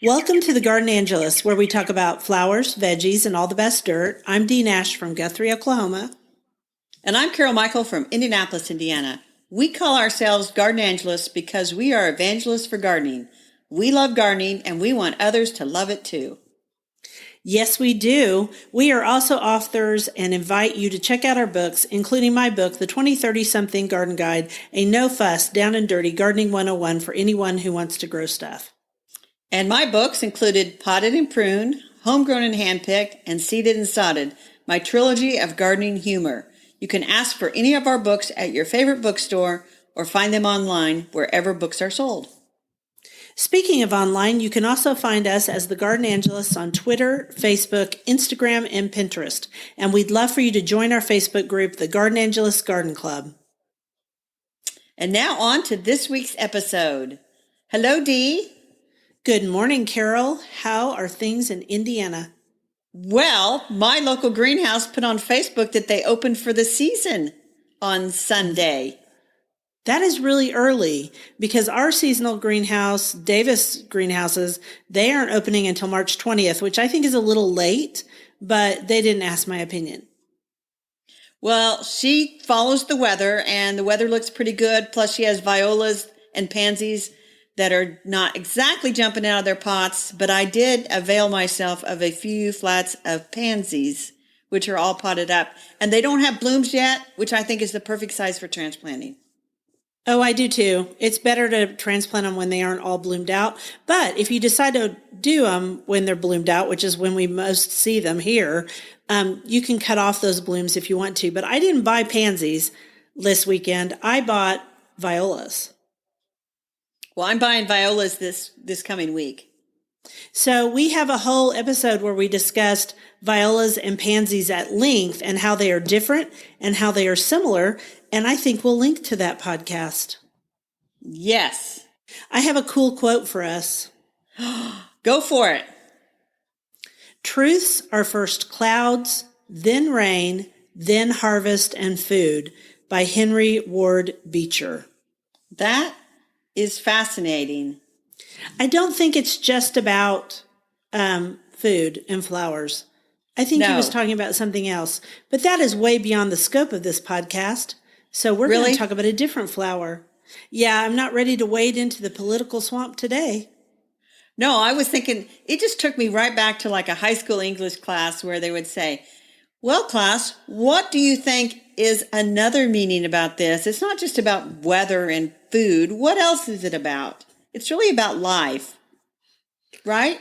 Welcome to the Garden Angelus, where we talk about flowers, veggies, and all the best dirt. I'm Dee Nash from Guthrie, Oklahoma. And I'm Carol Michael from Indianapolis, Indiana. We call ourselves Garden Angelists because we are evangelists for gardening. We love gardening and we want others to love it too. Yes, we do. We are also authors and invite you to check out our books, including my book, The 2030-Something Garden Guide, a no-fuss, down and dirty gardening 101 for anyone who wants to grow stuff. And my books included Potted and Pruned, Homegrown and Handpicked, and Seeded and Sodded, my trilogy of gardening humor. You can ask for any of our books at your favorite bookstore or find them online wherever books are sold. Speaking of online, you can also find us as the Garden Angelists on Twitter, Facebook, Instagram, and Pinterest. And we'd love for you to join our Facebook group, the Garden Angelists Garden Club. And now on to this week's episode. Hello, Dee. Good morning, Carol. How are things in Indiana? Well, my local greenhouse put on Facebook that they opened for the season on Sunday. That is really early because our seasonal greenhouse, Davis greenhouses, they aren't opening until March 20th, which I think is a little late, but they didn't ask my opinion. Well, she follows the weather and the weather looks pretty good. Plus she has violas and pansies that are not exactly jumping out of their pots, but I did avail myself of a few flats of pansies, which are all potted up. And they don't have blooms yet, which I think is the perfect size for transplanting. Oh, I do too. It's better to transplant them when they aren't all bloomed out. But if you decide to do them when they're bloomed out, which is when we most see them here, you can cut off those blooms if you want to. But I didn't buy pansies this weekend. I bought violas. Well, I'm buying violas this coming week. So we have a whole episode where we discussed violas and pansies at length and how they are different and how they are similar. And I think we'll link to that podcast. Yes. I have a cool quote for us. Go for it. Truths are first clouds, then rain, then harvest and food, by Henry Ward Beecher. That is fascinating. I don't think it's just about food and flowers. I think he was talking about something else. But that is way beyond the scope of this podcast. So we're going to talk about a different flower. Yeah, I'm not ready to wade into the political swamp today. No, I was thinking, it just took me right back to like a high school English class where they would say, well, class, what do you think is another meaning about this? It's not just about weather and food. What else is it about? It's really about life, right?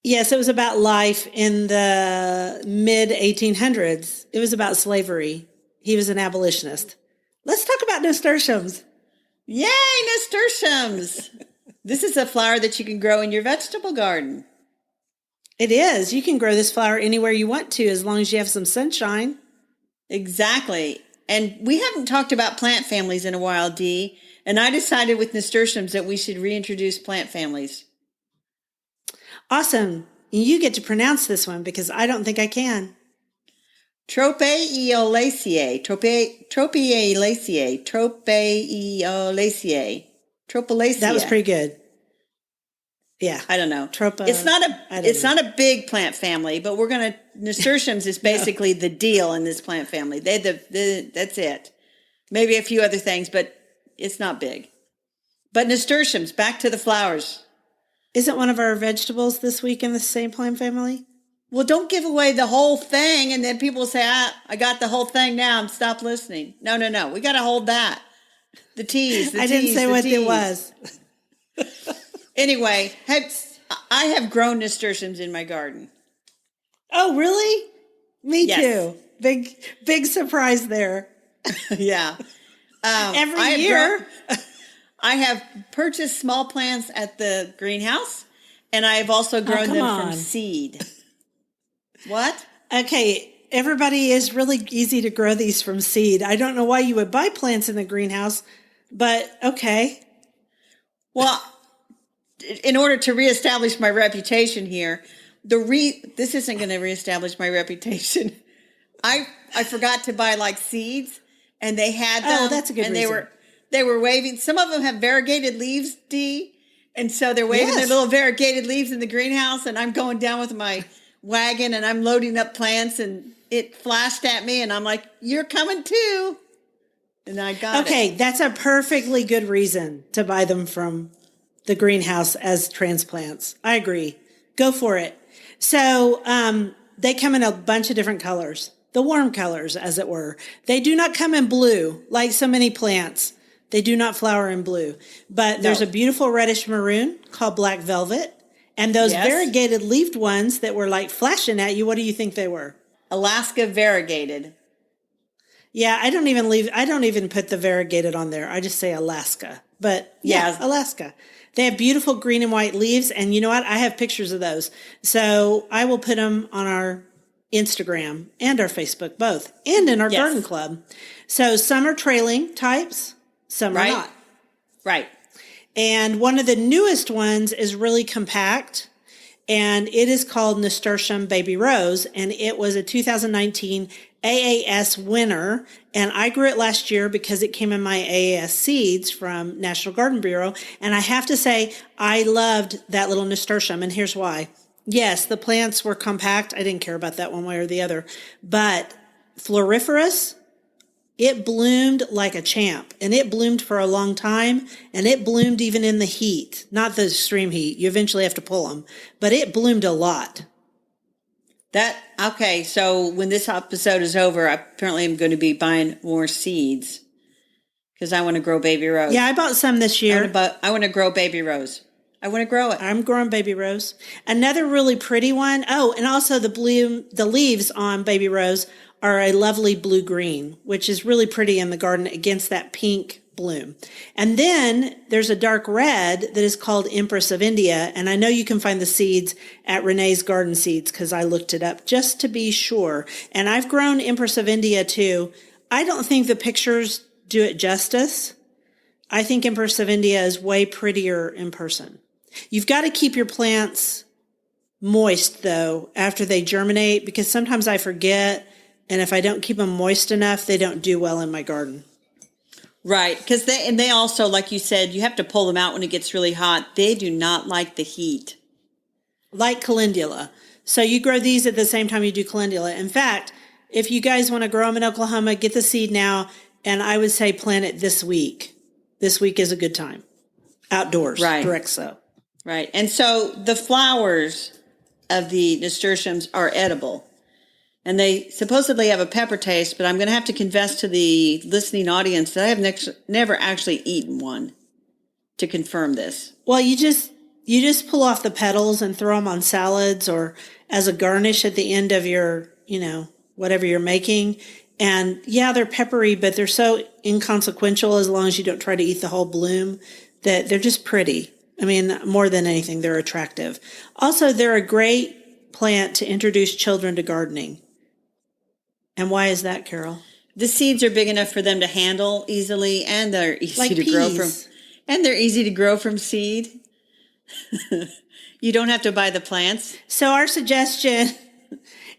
Yes, it was about life in the mid-1800s. It was about slavery. He was an abolitionist. Let's talk about nasturtiums. Yay, nasturtiums! This is a flower that you can grow in your vegetable garden. It is. You can grow this flower anywhere you want to as long as you have some sunshine. Exactly. And we haven't talked about plant families in a while, Dee. And I decided with nasturtiums that we should reintroduce plant families. Awesome. You get to pronounce this one because I don't think I can. Tropaeolaceae. Tropalaceae. That was pretty good. Yeah. I don't know. It's not a big plant family, but nasturtiums is basically the deal in this plant family. That's it. Maybe a few other things, but it's not big. But nasturtiums, back to the flowers. Isn't one of our vegetables this week in the same plant family? Well, don't give away the whole thing, and then people say, I got the whole thing now, and stop listening. No. We got to hold that. The tease. I didn't say what it was. Anyway, I have grown nasturtiums in my garden. Oh, really? Me Yes. too. Big surprise there. Yeah. Every year. I have purchased small plants at the greenhouse, and I have also grown them from seed. What? Okay, everybody is really easy to grow these from seed. I don't know why you would buy plants in the greenhouse, but okay. Well, in order to reestablish my reputation here, this isn't going to reestablish my reputation. I forgot to buy like seeds, and they had them. Oh, that's a good reason. They were waving. Some of them have variegated leaves, Dee, And so they're waving their Yes. little variegated leaves in the greenhouse, and I'm going down with my wagon and I'm loading up plants, and it flashed at me, and I'm like, "You're coming too." And I got it. Okay, that's a perfectly good reason to buy them from the greenhouse as transplants. I agree. Go for it. So they come in a bunch of different colors, the warm colors, as it were. They do not come in blue like so many plants. They do not flower in blue. But there's a beautiful reddish maroon called black velvet. And those variegated leaved ones that were like flashing at you, what do you think they were? Alaska variegated. Yeah, I don't even put the variegated on there. I just say Alaska. But yeah, Alaska. They have beautiful green and white leaves. And you know what? I have pictures of those. So I will put them on our Instagram and our Facebook, both, and in our garden club. So some are trailing types, some are not. Right. And one of the newest ones is really compact, and it is called Nasturtium Baby Rose, and it was a 2019 AAS winner, and I grew it last year because it came in my AAS seeds from National Garden Bureau, and I have to say, I loved that little nasturtium, and here's why. Yes, the plants were compact. I didn't care about that one way or the other, but floriferous, it bloomed like a champ, and it bloomed for a long time, and it bloomed even in the heat, not the extreme heat. You eventually have to pull them, but it bloomed a lot. Okay, so when this episode is over, I apparently am going to be buying more seeds because I want to grow baby rose. Yeah, I bought some this year. I want to grow baby rose. I want to grow it. I'm growing baby rose. Another really pretty one. Oh, and also the leaves on baby rose are a lovely blue-green, which is really pretty in the garden against that pink bloom. And then there's a dark red that is called Empress of India. And I know you can find the seeds at Renee's Garden Seeds because I looked it up just to be sure. And I've grown Empress of India too. I don't think the pictures do it justice. I think Empress of India is way prettier in person. You've got to keep your plants moist though after they germinate because sometimes I forget. And if I don't keep them moist enough, they don't do well in my garden. Right. Because they also, like you said, you have to pull them out when it gets really hot. They do not like the heat. Like calendula. So you grow these at the same time you do calendula. In fact, if you guys want to grow them in Oklahoma, get the seed now. And I would say plant it this week. This week is a good time. Outdoors. Right. Direct sow. Right. And so the flowers of the nasturtiums are edible. And they supposedly have a pepper taste, but I'm going to have to confess to the listening audience that I have never actually eaten one to confirm this. Well, you just pull off the petals and throw them on salads or as a garnish at the end of your, whatever you're making. And yeah, they're peppery, but they're so inconsequential as long as you don't try to eat the whole bloom that they're just pretty. I mean, more than anything, they're attractive. Also, they're a great plant to introduce children to gardening. And why is that, Carol? The seeds are big enough for them to handle easily, and they're easy to grow from. And they're easy to grow from seed. You don't have to buy the plants. So our suggestion,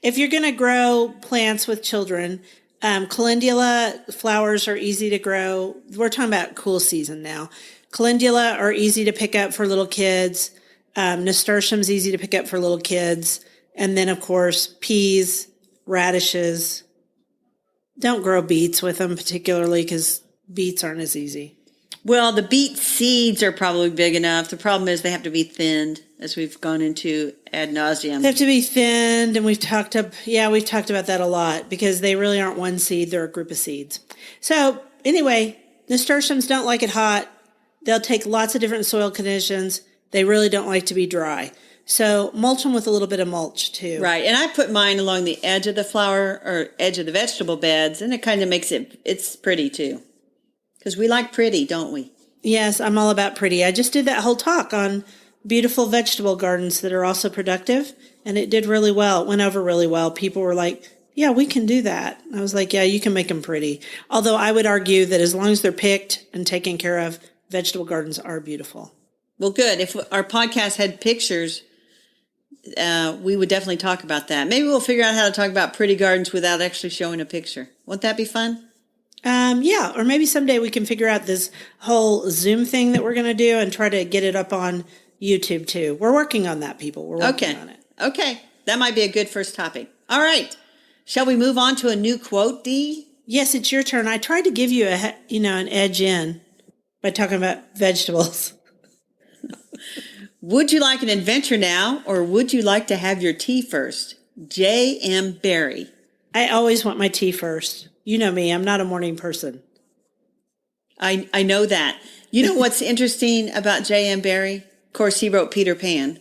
if you're going to grow plants with children, calendula flowers are easy to grow. We're talking about cool season now. Calendula are easy to pick up for little kids. Nasturtium's easy to pick up for little kids. And then, of course, peas, radishes. Don't grow beets with them particularly because beets aren't as easy. Well, the beet seeds are probably big enough. The problem is they have to be thinned, as we've gone into ad nauseum. They have to be thinned, and we've talked about that a lot because they really aren't one seed; they're a group of seeds. So anyway, nasturtiums don't like it hot. They'll take lots of different soil conditions. They really don't like to be dry. So mulch them with a little bit of mulch too. Right, and I put mine along the edge of the flower or edge of the vegetable beds, and it kind of makes it's pretty too. Because we like pretty, don't we? Yes, I'm all about pretty. I just did that whole talk on beautiful vegetable gardens that are also productive, and it did really well. It went over really well. People were like, yeah, we can do that. I was like, yeah, you can make them pretty. Although I would argue that as long as they're picked and taken care of, vegetable gardens are beautiful. Well, good. If our podcast had pictures, we would definitely talk about that. Maybe we'll figure out how to talk about pretty gardens without actually showing a picture. Won't that be fun? Yeah, or maybe someday we can figure out this whole Zoom thing that we're going to do and try to get it up on YouTube too. We're working on that, people. We're working on it. Okay. That might be a good first topic. All right. Shall we move on to a new quote, Dee? Yes, it's your turn. I tried to give you an edge in by talking about vegetables. Would you like an adventure now, or would you like to have your tea first? J.M. Barrie. I always want my tea first. You know me. I'm not a morning person. I know that. You know what's interesting about J.M. Barrie? Of course, he wrote Peter Pan.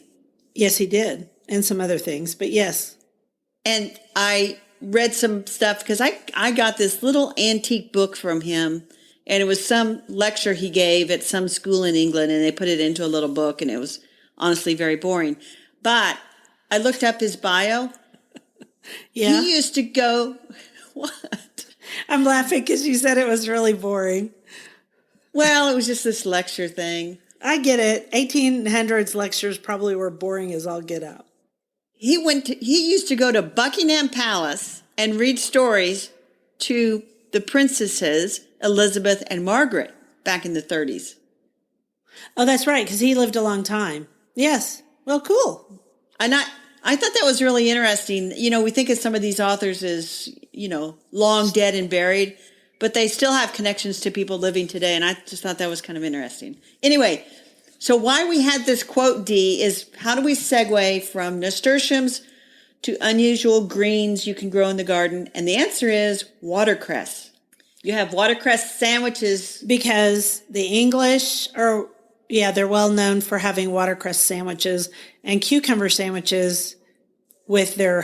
Yes, he did. And some other things, but yes. And I read some stuff because I got this little antique book from him, and it was some lecture he gave at some school in England, and they put it into a little book, and it was honestly very boring. But I looked up his bio. Yeah. He used to go, what? I'm laughing because you said it was really boring. Well, it was just this lecture thing. I get it. 1800s lectures probably were boring as all get out. He used to go to Buckingham Palace and read stories to the princesses, Elizabeth and Margaret, back in the 30s. Oh, that's right, because he lived a long time. Yes. Well, cool. And I thought that was really interesting. You know, we think of some of these authors as, long dead and buried, but they still have connections to people living today. And I just thought that was kind of interesting. Anyway, so why we had this quote, Dee, is how do we segue from nasturtiums to unusual greens you can grow in the garden? And the answer is watercress. You have watercress sandwiches. Because the English they're well known for having watercress sandwiches and cucumber sandwiches with their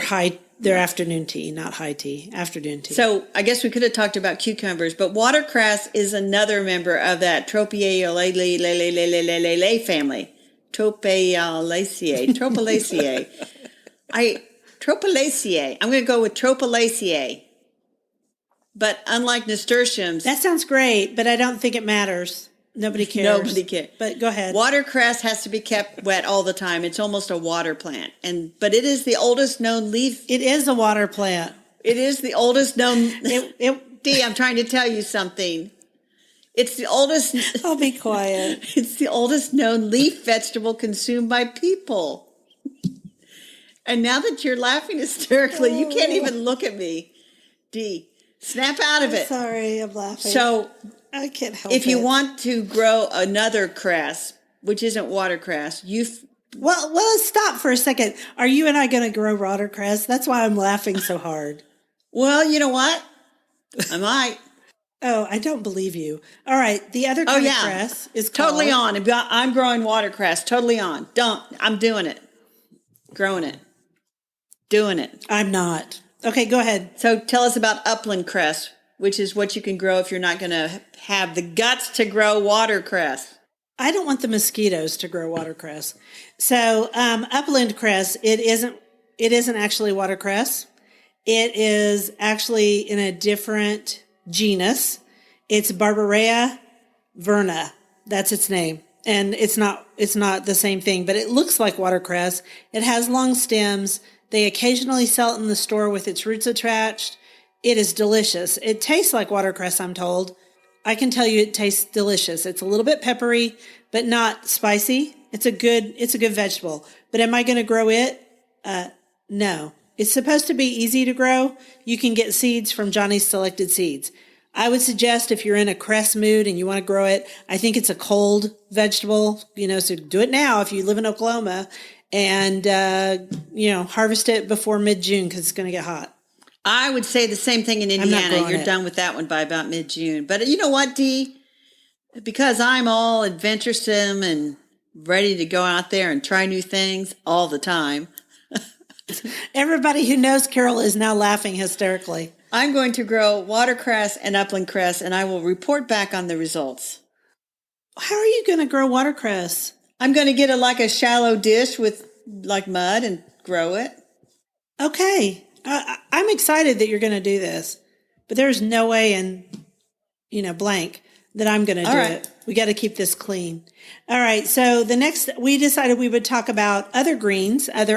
afternoon tea, not high tea, afternoon tea. So I guess we could have talked about cucumbers, but watercress is another member of that Tropiaceae family. Tropalaceae. Tropalaceae. I'm going to go with Tropalaceae. But unlike nasturtiums. That sounds great, but I don't think it matters. Nobody cares. Nobody cares. But go ahead. Watercress has to be kept wet all the time. It's almost a water plant. But it is the oldest known leaf. It is a water plant. It is the oldest known. Dee, I'm trying to tell you something. It's the oldest. I'll be quiet. It's the oldest known leaf vegetable consumed by people. And now that you're laughing hysterically, you can't even look at me. Dee, snap out of it. Sorry, I'm laughing. So I can't help it. If you want to grow another cress, which isn't watercress, Well, let's stop for a second. Are you and I going to grow watercress? That's why I'm laughing so hard. Well, you know what? I might. Oh, I don't believe you. All right. The other kind of cress is totally on. I'm growing watercress. Totally on. I'm doing it. Growing it. Doing it. I'm not. Okay, go ahead. So tell us about upland cress, which is what you can grow if you're not going to have the guts to grow watercress. I don't want the mosquitoes to grow watercress. So upland cress, it isn't actually watercress. It is actually in a different genus. It's Barbaria verna. That's its name. And it's not the same thing, but it looks like watercress. It has long stems. They occasionally sell it in the store with its roots attached. It is delicious. It tastes like watercress, I'm told. I can tell you it tastes delicious. It's a little bit peppery, but not spicy. It's a good vegetable. But am I going to grow it? No. It's supposed to be easy to grow. You can get seeds from Johnny's Selected Seeds. I would suggest if you're in a cress mood and you want to grow it, I think it's a cold vegetable, so do it now if you live in Oklahoma and, harvest it before mid-June because it's going to get hot. I would say the same thing in Indiana. You're done with that one by about mid-June. But you know what, Dee? Because I'm all adventuresome and ready to go out there and try new things all the time. Everybody who knows Carol is now laughing hysterically. I'm going to grow watercress and upland cress, and I will report back on the results. How are you going to grow watercress? I'm going to get a shallow dish with mud and grow it. Okay. I'm excited that you're going to do this, but there's no way in, blank that I'm going to do it. We got to keep this clean. All right. So we decided we would talk about other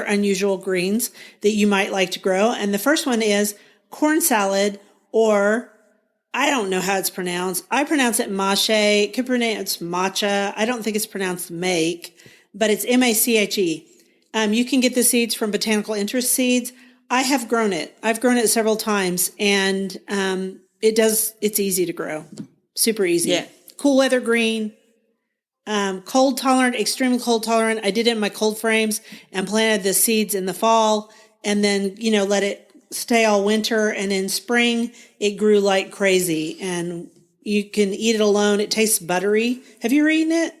unusual greens that you might like to grow. And the first one is corn salad or I don't know how it's pronounced. I pronounce it mache. Could pronounce matcha. I don't think it's pronounced make, but it's M-A-C-H-E. You can get the seeds from Botanical Interest Seeds. I have grown it. I've grown it several times, and it's easy to grow. Super easy. Yeah. Cool weather green. Cold tolerant, extremely cold tolerant. I did it in my cold frames and planted the seeds in the fall, and then, let it stay all winter. And in spring, it grew like crazy, and you can eat it alone. It tastes buttery. Have you ever eaten it?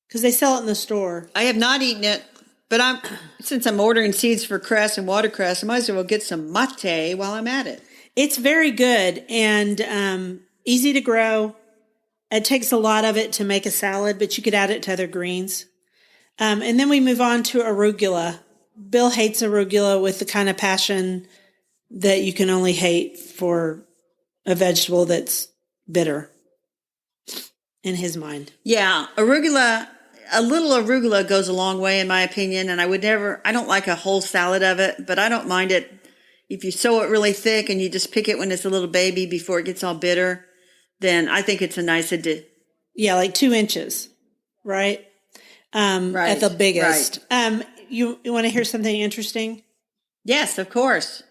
Because they sell it in the store. I have not eaten it, but since I'm ordering seeds for cress and watercress, I might as well get some mate while I'm at it. It's very good and easy to grow. It takes a lot of it to make a salad, but you could add it to other greens. And then we move on to arugula. Bill hates arugula with the kind of passion that you can only hate for a vegetable that's bitter in his mind. Yeah, arugula, a little arugula goes a long way in my opinion, and I don't like a whole salad of it, but I don't mind it if you sew it really thick and you just pick it when it's a little baby before it gets all bitter, then I think it's a nice addition. Yeah, like 2 inches, right? Right. At the biggest. Right. You want to hear something interesting? Yes, of course.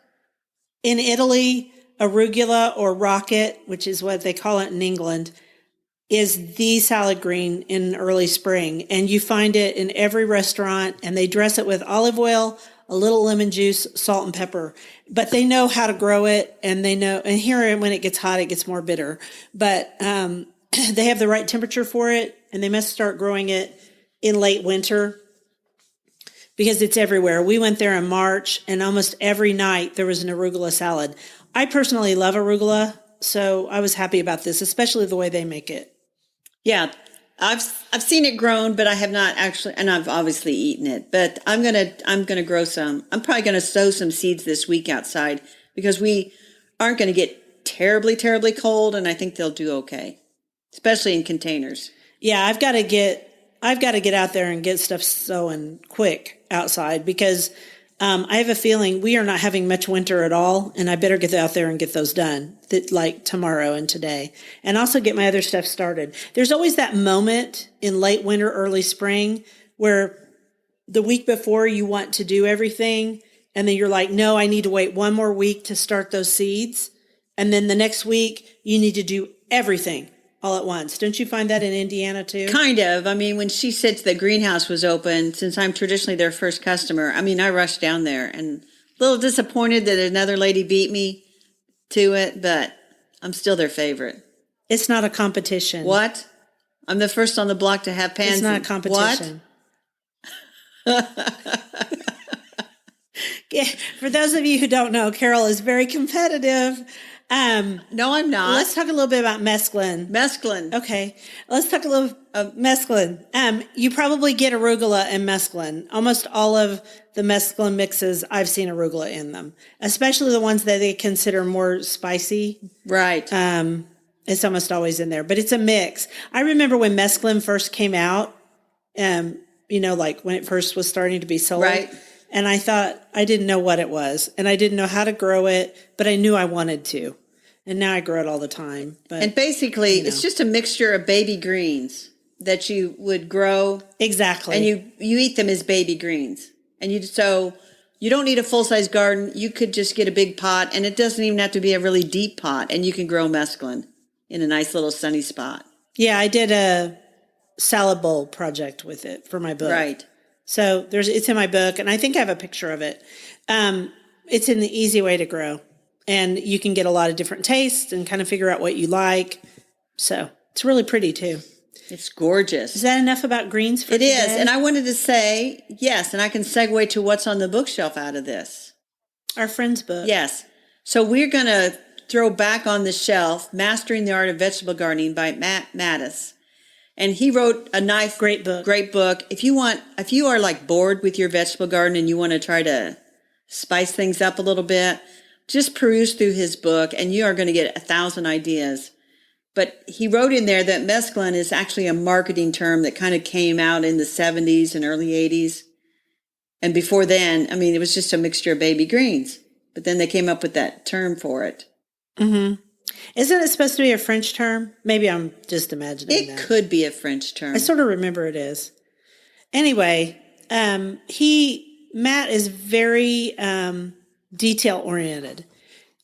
In Italy, arugula or rocket, which is what they call it in England, is the salad green in early spring. And you find it in every restaurant, and they dress it with olive oil, a little lemon juice, salt, and pepper. But they know how to grow it, and and here when it gets hot, it gets more bitter. But they have the right temperature for it, and they must start growing it in late winter because it's everywhere. We went there in March, and almost every night there was an arugula salad. I personally love arugula, so I was happy about this, especially the way they make it. Yeah, I've seen it grown, but I have not actually, and I've obviously eaten it. But I'm gonna grow some. I'm probably gonna sow some seeds this week outside because we aren't gonna get terribly, terribly cold, and I think they'll do okay, especially in containers. Yeah, I've got to get out there and get stuff sowing quick outside because I have a feeling we are not having much winter at all, and I better get out there and get those done like tomorrow and today, and also get my other stuff started. There's always that moment in late winter, early spring where the week before you want to do everything, and then you're like, no, I need to wait one more week to start those seeds. And then the next week you need to do everything all at once. Don't you find that in Indiana too? Kind of. I mean, when she said the greenhouse was open, since I'm traditionally their first customer, I rushed down there and a little disappointed that another lady beat me to it, but I'm still their favorite. It's not a competition. What? I'm the first on the block to have pansy. It's not a competition. What? Yeah, for those of you who don't know, Carol is very competitive. No, I'm not. Let's talk a little bit about mesclun. Mesclun. Okay. Let's talk a little mesclun. You probably get arugula and mesclun. Almost all of the mesclun mixes, I've seen arugula in them, especially the ones that they consider more spicy. Right. It's almost always in there, but it's a mix. I remember when mesclun first came out, like when it first was starting to be sold. Right. And I thought, I didn't know what it was, and I didn't know how to grow it, but I knew I wanted to. And now I grow it all the time. And basically, it's just a mixture of baby greens that you would grow. Exactly. And you eat them as baby greens. And so you don't need a full-size garden. You could just get a big pot, and it doesn't even have to be a really deep pot, and you can grow mesclun in a nice little sunny spot. Yeah, I did a salad bowl project with it for my book. Right. So it's in my book, and I think I have a picture of it. It's an easy way to grow. And you can get a lot of different tastes and kind of figure out what you like. So it's really pretty too. It's gorgeous. Is that enough about greens for today? It is. And I wanted to say, yes, and I can segue to what's on the bookshelf out of this. Our friend's book. Yes. So we're going to throw back on the shelf Mastering the Art of Vegetable Gardening by Matt Mattis. And he wrote a nice, great book. If you are like bored with your vegetable garden and you want to try to spice things up a little bit, just peruse through his book and you are going to get 1,000 ideas. But he wrote in there that mesclun is actually a marketing term that kind of came out in the 70s and early 80s. And before then, it was just a mixture of baby greens. But then they came up with that term for it. Mm-hmm. Isn't it supposed to be a French term? Maybe I'm just imagining It that. could be a French term. I sort of remember it is. Anyway, Matt is very detail oriented,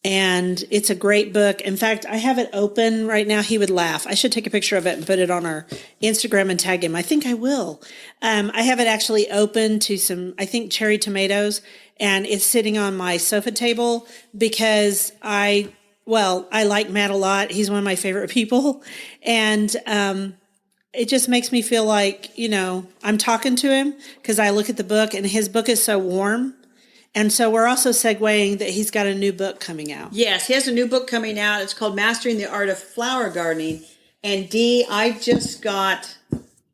and it's a great book. In fact, I have it open right now. He would laugh. I should take a picture of it and put it on our Instagram and tag him. I think I will. I have it actually open to some, I think, cherry tomatoes, and it's sitting on my sofa table because I like Matt a lot. He's one of my favorite people, and it just makes me feel like, I'm talking to him because I look at the book and his book is so warm. And so we're also segueing that he's got a new book coming out. Yes, he has a new book coming out. It's called Mastering the Art of Flower Gardening. And Dee, I just got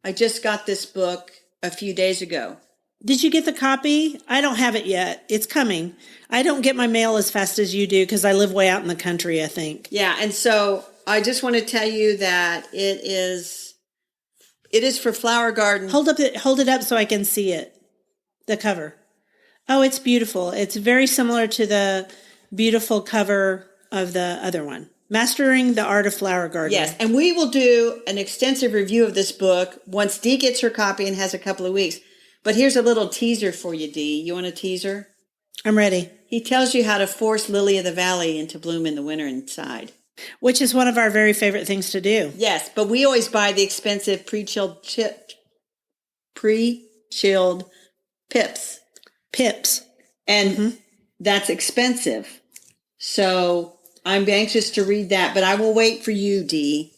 this book a few days ago. Did you get the copy? I don't have it yet. It's coming. I don't get my mail as fast as you do because I live way out in the country, I think. Yeah, and so I just want to tell you that it is for flower garden. Hold it up so I can see it. The cover. Oh, it's beautiful. It's very similar to the beautiful cover of the other one. Mastering the Art of Flower Gardening. Yes, and we will do an extensive review of this book once Dee gets her copy and has a couple of weeks. But here's a little teaser for you, Dee. You want a teaser? I'm ready. He tells you how to force lily of the valley into bloom in the winter inside. Which is one of our very favorite things to do. Yes, but we always buy the expensive pre-chilled pips. And that's expensive. So I'm anxious to read that, but I will wait for you, Dee.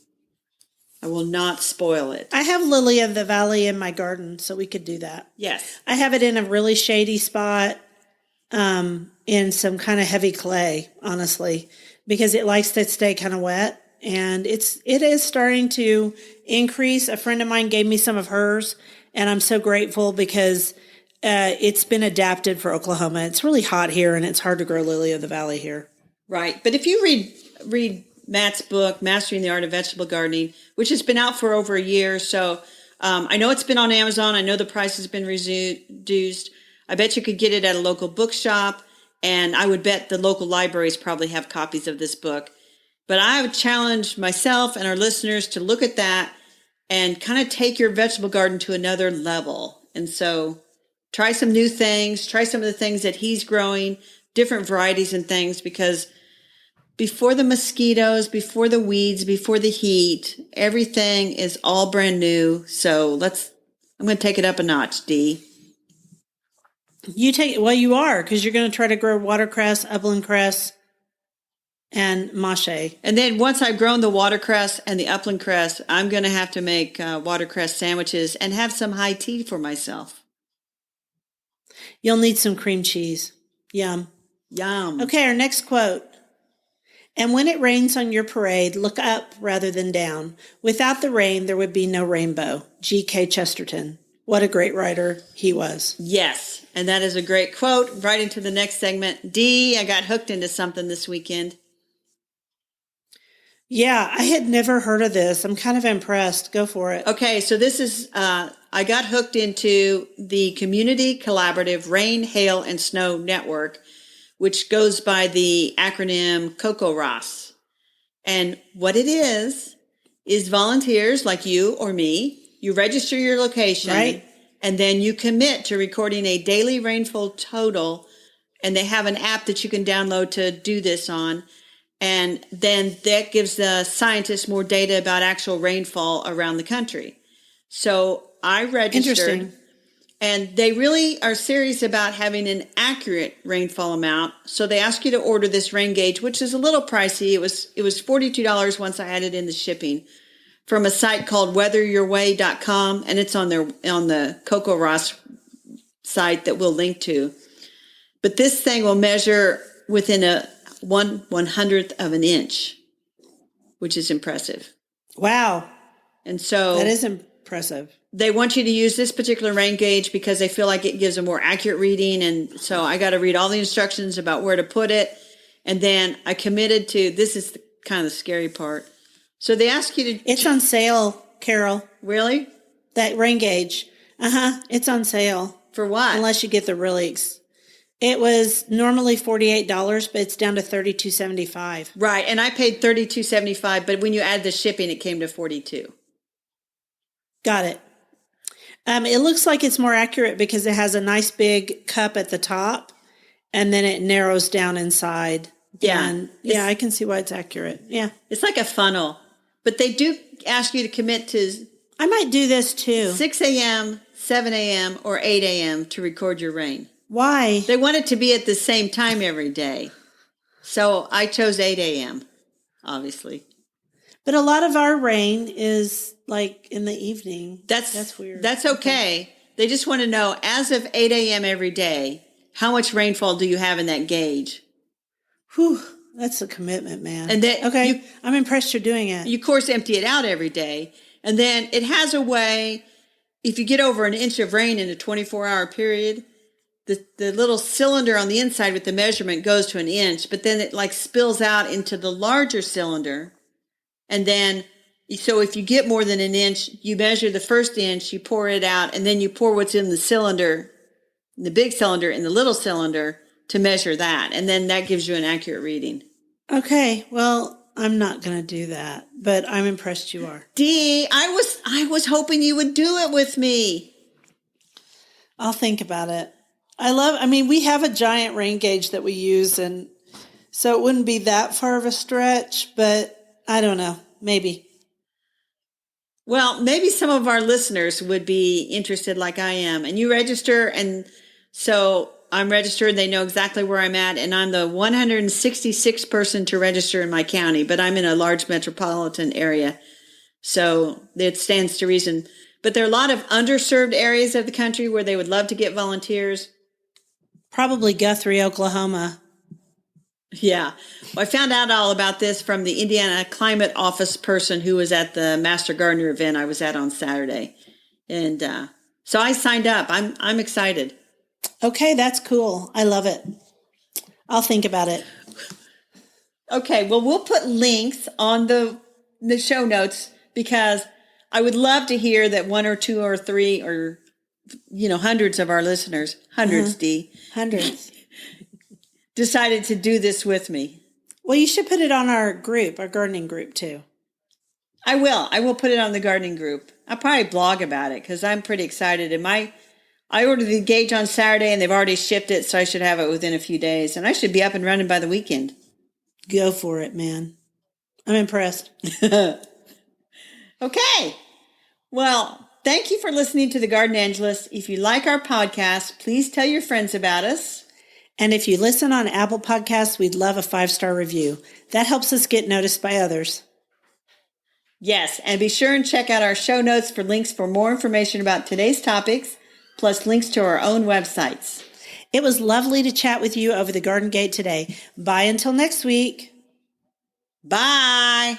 I will not spoil it. I have lily of the valley in my garden, so we could do that. Yes. I have it in a really shady spot, in some kind of heavy clay, honestly, because it likes to stay kind of wet. And it is starting to increase. A friend of mine gave me some of hers, and I'm so grateful because it's been adapted for Oklahoma. It's really hot here, and it's hard to grow lily of the valley here. Right. But if you read Matt's book, Mastering the Art of Vegetable Gardening, which has been out for over a year. So I know it's been on Amazon. I know the price has been reduced. I bet you could get it at a local bookshop. And I would bet the local libraries probably have copies of this book. But I would challenge myself and our listeners to look at that and kind of take your vegetable garden to another level. And so try some new things, try some of the things that he's growing, different varieties and things, because before the mosquitoes, before the weeds, before the heat, everything is all brand new. So I'm going to take it up a notch, Dee. You are, because you're going to try to grow watercress, upland cress, and mache. And then once I've grown the watercress and the upland cress, I'm going to have to make watercress sandwiches and have some high tea for myself. You'll need some cream cheese. Yum. Yum. Okay, our next quote. And when it rains on your parade, look up rather than down. Without the rain, there would be no rainbow. G.K. Chesterton. What a great writer he was. Yes, and that is a great quote. Right into the next segment. Dee, I got hooked into something this weekend. Yeah, I had never heard of this. I'm kind of impressed. Go for it. Okay, so this is, I got hooked into the Community Collaborative Rain, Hail, and Snow Network, which goes by the acronym CoCoRaHS. And what it is volunteers like you or me. You register your location, right, and then you commit to recording a daily rainfall total, and they have an app that you can download to do this on. And then that gives the scientists more data about actual rainfall around the country. So I registered. Interesting. And they really are serious about having an accurate rainfall amount. So they ask you to order this rain gauge, which is a little pricey. It was $42 once I added in the shipping, from a site called weatheryourway.com, and it's on the CoCoRaHS site that we'll link to. But this thing will measure within a 1/100th of an inch, which is impressive. Wow. And so that is impressive. They want you to use this particular rain gauge because they feel like it gives a more accurate reading. And so I got to read all the instructions about where to put it. And then I committed to, this is kind of the scary part. So they ask you to... It's on sale, Carol. Really? That rain gauge. It's on sale. For what? Unless you get the really... It was normally $48, but it's down to $32.75. Right. And I paid $32.75, but when you add the shipping, it came to $42. Got it. It looks like it's more accurate because it has a nice big cup at the top and then it narrows down inside. Yeah. And yeah, I can see why it's accurate. Yeah. It's like a funnel, but they do ask you to commit to I might do this too. 6 a.m., 7 a.m., or 8 a.m. to record your rain. Why? They want it to be at the same time every day. So I chose 8 a.m., obviously. But a lot of our rain is like in the evening. That's weird. That's okay. They just want to know, as of 8 a.m. every day, how much rainfall do you have in that gauge? Whew, that's a commitment, man. And then okay, I'm impressed you're doing it. You, of course, empty it out every day. And then it has a way, if you get over an inch of rain in a 24-hour period, the little cylinder on the inside with the measurement goes to an inch, but then it like spills out into the larger cylinder. And then, so if you get more than an inch, you measure the first inch, you pour it out, and then you pour what's in the cylinder, the big cylinder in the little cylinder to measure that. And then that gives you an accurate reading. Okay, well, I'm not going to do that, but I'm impressed you are. Dee, I was hoping you would do it with me. I'll think about it. We have a giant rain gauge that we use, and so it wouldn't be that far of a stretch, but I don't know, maybe. Well, maybe some of our listeners would be interested like I am, and you register, and so I'm registered. They know exactly where I'm at, and I'm the 166th person to register in my county, but I'm in a large metropolitan area, so it stands to reason. But there are a lot of underserved areas of the country where they would love to get volunteers. Probably Guthrie, Oklahoma. Yeah. Well, I found out all about this from the Indiana Climate Office person who was at the Master Gardener event I was at on Saturday. And so I signed up. I'm excited. Okay, that's cool. I love it. I'll think about it. Okay, well, we'll put links on the show notes because I would love to hear that one or two or three or, hundreds of our listeners, Dee. Hundreds. Decided to do this with me. Well, you should put it on our group, our gardening group too. I will put it on the gardening group. I'll probably blog about it because I'm pretty excited. And I ordered the gauge on Saturday and they've already shipped it, so I should have it within a few days. And I should be up and running by the weekend. Go for it, man. I'm impressed. Okay. Well, thank you for listening to The Garden Angelist. If you like our podcast, please tell your friends about us. And if you listen on Apple Podcasts, we'd love a 5-star review. That helps us get noticed by others. Yes, and be sure and check out our show notes for links for more information about today's topics, plus links to our own websites. It was lovely to chat with you over the Garden Gate today. Bye until next week. Bye.